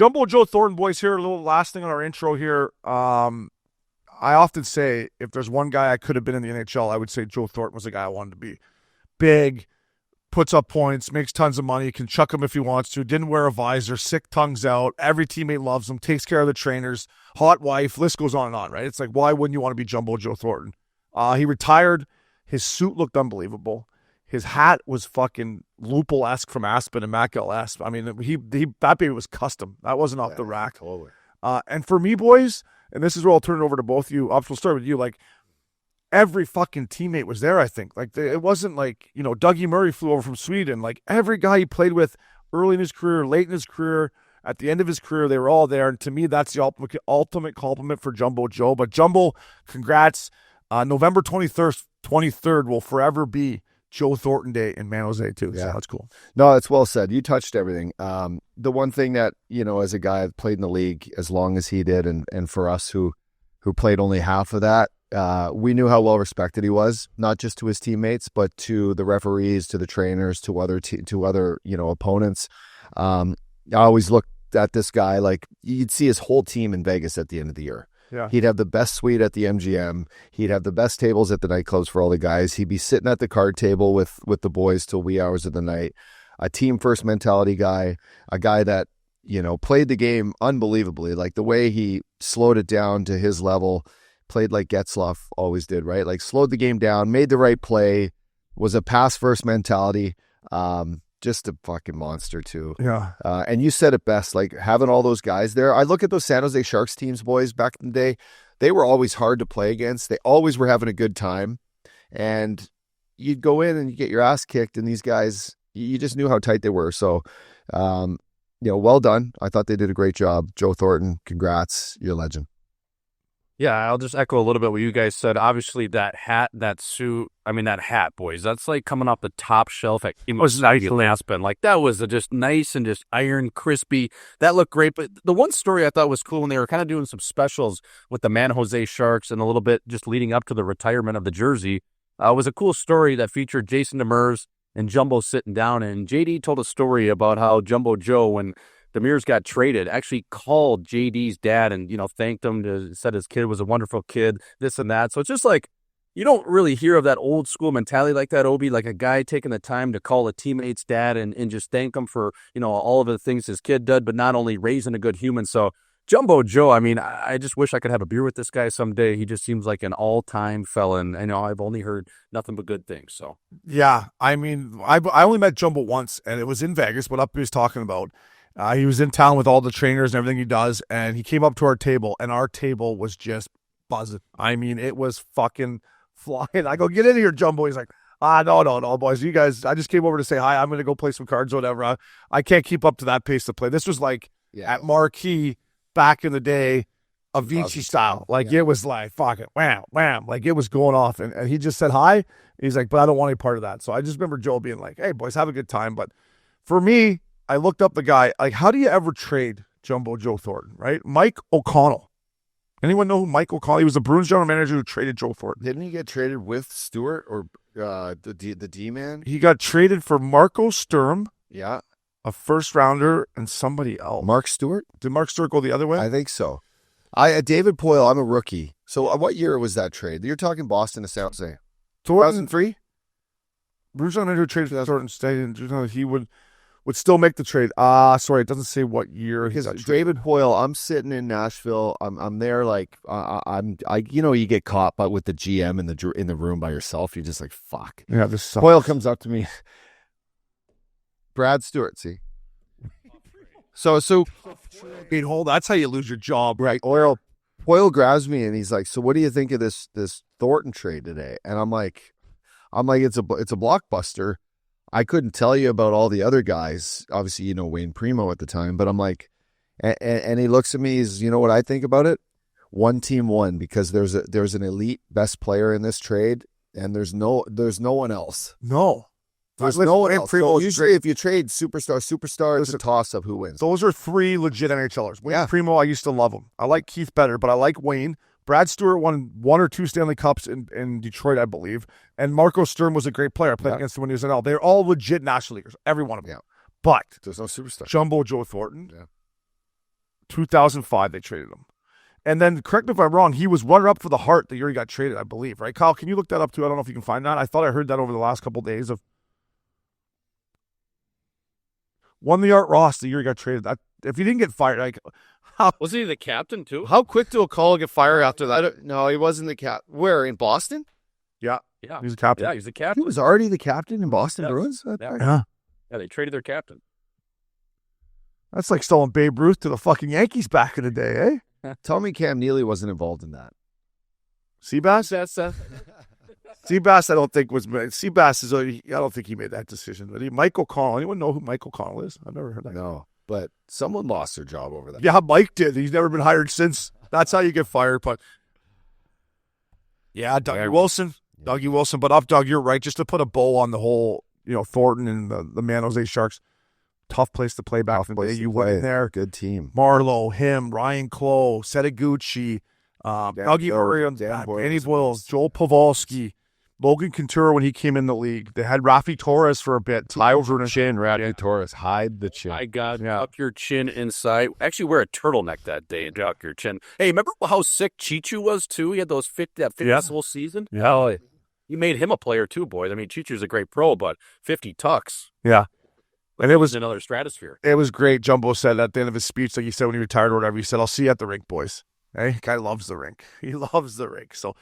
Jumbo Joe Thornton, boys, here. A little last thing on our intro here. I often say if there's one guy I could have been in the NHL, I would say Joe Thornton was the guy I wanted to be. Big, puts up points, makes tons of money, can chuck him if he wants to, didn't wear a visor, sick tongues out, every teammate loves him, takes care of the trainers, hot wife, list goes on and on, right? It's like, why wouldn't you want to be Jumbo Joe Thornton? He retired. His suit looked unbelievable. His hat was fucking Lupul-esque from Aspen and Mackell-esque. I mean, that baby was custom. That wasn't off the rack. Totally. And for me, boys, and this is where I'll turn it over to both of you. We'll start with you. Like, every fucking teammate was there, I think. Like, it wasn't like, Dougie Murray flew over from Sweden. Like, every guy he played with early in his career, late in his career, at the end of his career, they were all there. And to me, that's the ultimate compliment for Jumbo Joe. But Jumbo, congrats. November 23rd will forever be Joe Thornton Day in San Jose, too. Yeah. So that's cool. No, that's well said. You touched everything. The one thing that, as a guy that played in the league as long as he did, and for us who played only half of that, we knew how well respected he was, not just to his teammates, but to the referees, to the trainers, to other opponents. I always looked at this guy like you'd see his whole team in Vegas at the end of the year. Yeah. He'd have the best suite at the MGM. He'd have the best tables at the nightclubs for all the guys. He'd be sitting at the card table with the boys till wee hours of the night. A team first mentality guy, a guy that, played the game unbelievably. Like the way he slowed it down to his level, played like Getzlaf always did, right? Like slowed the game down, made the right play, was a pass first mentality. Just a fucking monster too. Yeah. And you said it best, like having all those guys there. I look at those San Jose Sharks teams, boys, back in the day. They were always hard to play against. They always were having a good time. And you'd go in and you get your ass kicked. And these guys, you just knew how tight they were. So, well done. I thought they did a great job. Joe Thornton, congrats. You're a legend. Yeah, I'll just echo a little bit what you guys said. Obviously, that hat, that suit, that hat, boys, that's like coming off the top shelf at Aspen. Like, that was just nice and just iron, crispy. That looked great. But the one story I thought was cool when they were kind of doing some specials with the San Jose Sharks and a little bit just leading up to the retirement of the jersey, was a cool story that featured Jason Demers and Jumbo sitting down. And JD told a story about how Jumbo Joe, when Demers got traded, actually called JD's dad and, thanked him, said his kid was a wonderful kid, this and that. So it's just like, you don't really hear of that old school mentality like that, Obi, like a guy taking the time to call a teammate's dad and just thank him for, all of the things his kid did, but not only raising a good human. So Jumbo Joe, I just wish I could have a beer with this guy someday. He just seems like an all-time felon. I know I've only heard nothing but good things. So yeah, I only met Jumbo once, and it was in Vegas, what up he was talking about. He was in town with all the trainers and everything he does, and he came up to our table, and our table was just buzzing. It was fucking flying. I go, get in here, Jumbo. He's like, no, boys. You guys, I just came over to say hi. I'm going to go play some cards or whatever. I can't keep up to that pace to play. This was like at Marquee back in the day, Avicii style. Like, it was like, fuck it, wham, wham. Like, it was going off, and he just said hi. He's like, but I don't want any part of that. So I just remember Joe being like, hey, boys, have a good time. But for me, I looked up the guy. Like, how do you ever trade Jumbo Joe Thornton, right? Mike O'Connell. Anyone know who Mike O'Connell? He was the Bruins general manager who traded Joe Thornton. Didn't he get traded with Stewart or the D-man? He got traded for Marco Sturm. Yeah. A first rounder and somebody else. Mark Stewart? Did Mark Stewart go the other way? I think so. David Poile, I'm a rookie. So what year was that trade? You're talking Boston to San Jose. 2003? Bruins general manager who traded for Thornton stated he would still make the trade. Sorry, it doesn't say what year. Because David Poile, I'm sitting in Nashville. I'm there like you get caught but with the GM in the room by yourself. You're just like, fuck. Yeah, this sucks. Poile comes up to me. Brad Stewart, see. So that's how you lose your job, right? Poile grabs me and he's like, so what do you think of this Thornton trade today? And I'm like, it's a blockbuster. I couldn't tell you about all the other guys. Obviously, Wayne Primo at the time, but I'm like, and he looks at me, he's, you know what I think about it? One team won because there's an elite best player in this trade, and there's no one else. No. There's no one else. So usually if you trade superstar, it's a toss-up who wins. Those are three legit NHLers. Wayne Primo, I used to love him. I like Keith better, but I like Wayne. Brad Stewart won 1 or 2 Stanley Cups in Detroit, I believe. And Marco Sturm was a great player. I played against him when he was in L. They're all legit National Leaguers, every one of them. Yeah. But there's no superstar. Jumbo Joe Thornton, 2005 they traded him. And then, correct me if I'm wrong, he was runner-up for the Hart the year he got traded, I believe, right? Kyle, can you look that up too? I don't know if you can find that. I thought I heard that over the last couple of days. Won the Art Ross the year he got traded. If he didn't get fired, like, Was he the captain too? How quick do a call get fired after that? No, he wasn't the cap. Where, in Boston? yeah, Yeah, he's a captain. yeah, he's the He captain. was already the captain in Boston Yes. Bruins? Yeah. Yeah, they traded their captain. That's like selling Babe Ruth to the fucking Yankees back in the day, eh? Tell me Cam Neely wasn't involved in that. Seabass? That's Seabass, I don't think was. Seabass is. I don't think he made that decision. But Mike O'Connell. Anyone know who Mike O'Connell is? I've never heard that. No, but someone lost their job over that. Yeah, Mike did. He's never been hired since. That's how you get fired. But yeah, Dougie Wilson. Dougie Wilson. But up, Doug, you're right. Just to put a bow on the whole, Thornton and the San Jose Sharks. Tough place to play back in the day. You went there. Good team. Marlowe, him, Ryan Clough, Setaguchi, Dougie Murray, Danny Boyles, Joel Pavelski, Logan Couture when he came in the league. They had Rafi Torres for a bit. Over the chin, Rafi Torres. Hide the chin. I got up your chin inside. Actually, wear a turtleneck that day and duck your chin. Hey, remember how sick Chichu was too? He had those 50 whole season. Yeah, You made him a player too, boys. I mean, Chichu's a great pro, but 50 tucks. yeah. And it was another stratosphere. It was great. Jumbo said at the end of his speech, like he said when he retired or whatever, he said, "I'll see you at the rink, boys." Hey, guy loves the rink. He loves the rink. So